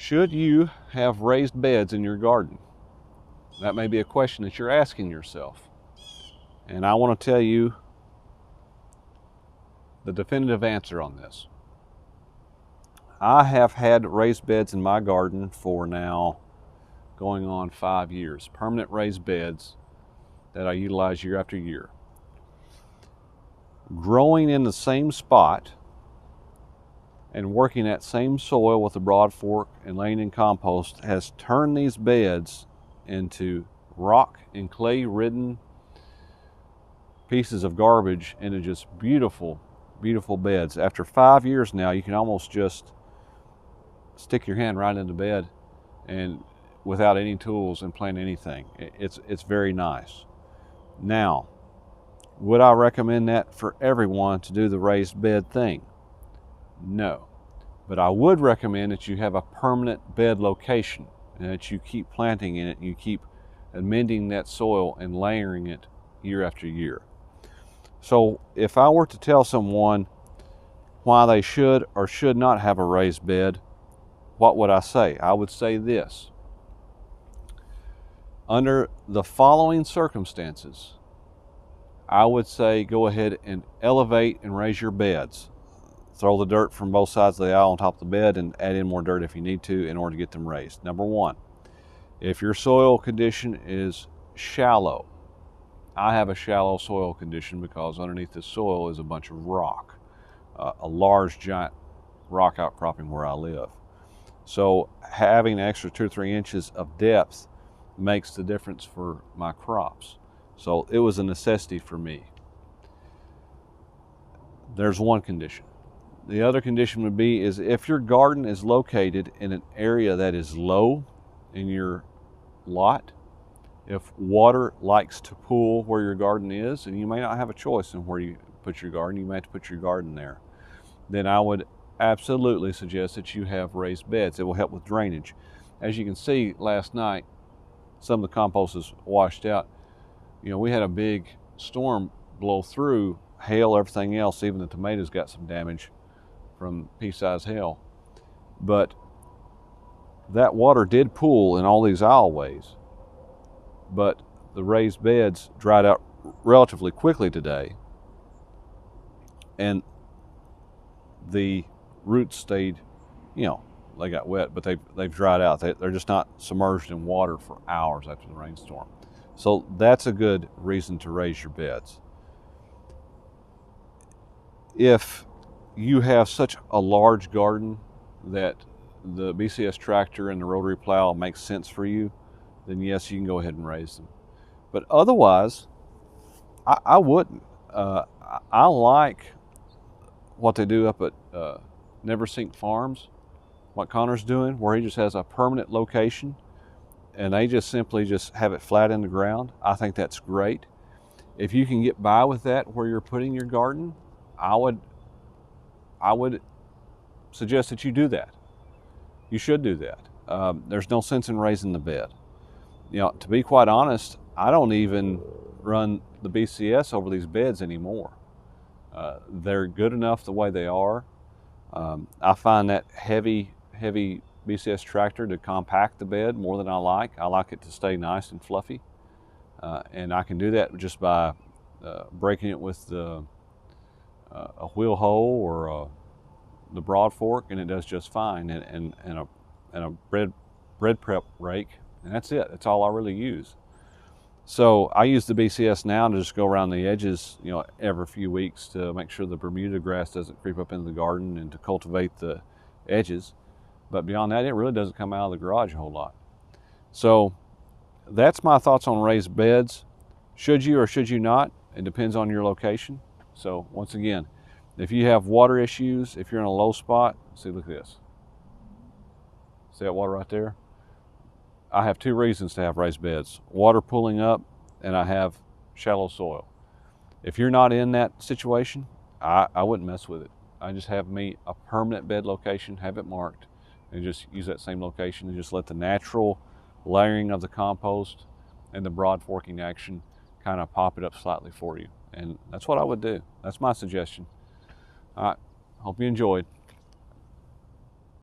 Should you have raised beds in your garden? That may be a question that you're asking yourself. And I want to tell you the definitive answer on this. I have had raised beds in my garden for now going on 5 years. Permanent raised beds that I utilize year after year. Growing in the same spot and working that same soil with the broad fork and laying in compost has turned these beds into rock and clay ridden pieces of garbage into just beautiful, beautiful beds. After 5 years now, you can almost just stick your hand right into bed and without any tools and plant anything. It's very nice. Now, would I recommend that for everyone to do the raised bed thing? No, but I would recommend that you have a permanent bed location and that you keep planting in it and you keep amending that soil and layering it year after year. So if I were to tell someone why they should or should not have a raised bed, what would I say? I would say this. Under the following circumstances, I would say go ahead and elevate and raise your beds. Throw the dirt from both sides of the aisle on top of the bed and add in more dirt if you need to in order to get them raised. Number one, if your soil condition is shallow, I have a shallow soil condition because underneath the soil is a bunch of rock, a large giant rock outcropping where I live. So having an extra 2 or 3 inches of depth makes the difference for my crops. So it was a necessity for me. There's one condition. The other condition would be is if your garden is located in an area that is low in your lot, if water likes to pool where your garden is, and you may not have a choice in where you put your garden, you may have to put your garden there, then I would absolutely suggest that you have raised beds. It will help with drainage. As you can see, last night, some of the compost is washed out. You know, we had a big storm blow through, hail, everything else, even the tomatoes got some damage from pea-sized hail. But that water did pool in all these aisleways. But the raised beds dried out relatively quickly today. And the roots stayed, you know, they got wet, but they've dried out. They're just not submerged in water for hours after the rainstorm. So that's a good reason to raise your beds. If you have such a large garden that the BCS tractor and the rotary plow makes sense for you, then yes, you can go ahead and raise them. But otherwise, I wouldn't. I like what they do up at Neversink Farms, what Connor's doing, where he just has a permanent location and they just simply just have it flat in the ground. I think that's great. If you can get by with that where you're putting your garden, I would suggest that you do that. You should do that. There's no sense in raising the bed. You know, to be quite honest, I don't even run the BCS over these beds anymore. They're good enough the way they are. I find that heavy BCS tractor to compact the bed more than I like. I like it to stay nice and fluffy. And I can do that just by breaking it with a wheel hoe or the broad fork, and it does just fine, and a bread prep rake, and that's it. That's all I really use. So I use the BCS now to just go around the edges, you know, every few weeks to make sure the Bermuda grass doesn't creep up into the garden and to cultivate the edges. But beyond that, it really doesn't come out of the garage a whole lot. So that's my thoughts on raised beds. Should you or should you not? It depends on your location. So once again, if you have water issues, if you're in a low spot, see, look at this. See that water right there? I have 2 reasons to have raised beds: water pooling up, and I have shallow soil. If you're not in that situation, I wouldn't mess with it. I just have me a permanent bed location, have it marked, and just use that same location and just let the natural layering of the compost and the broad forking action kind of pop it up slightly for you. And that's what I would do. That's my suggestion. All right, hope you enjoyed.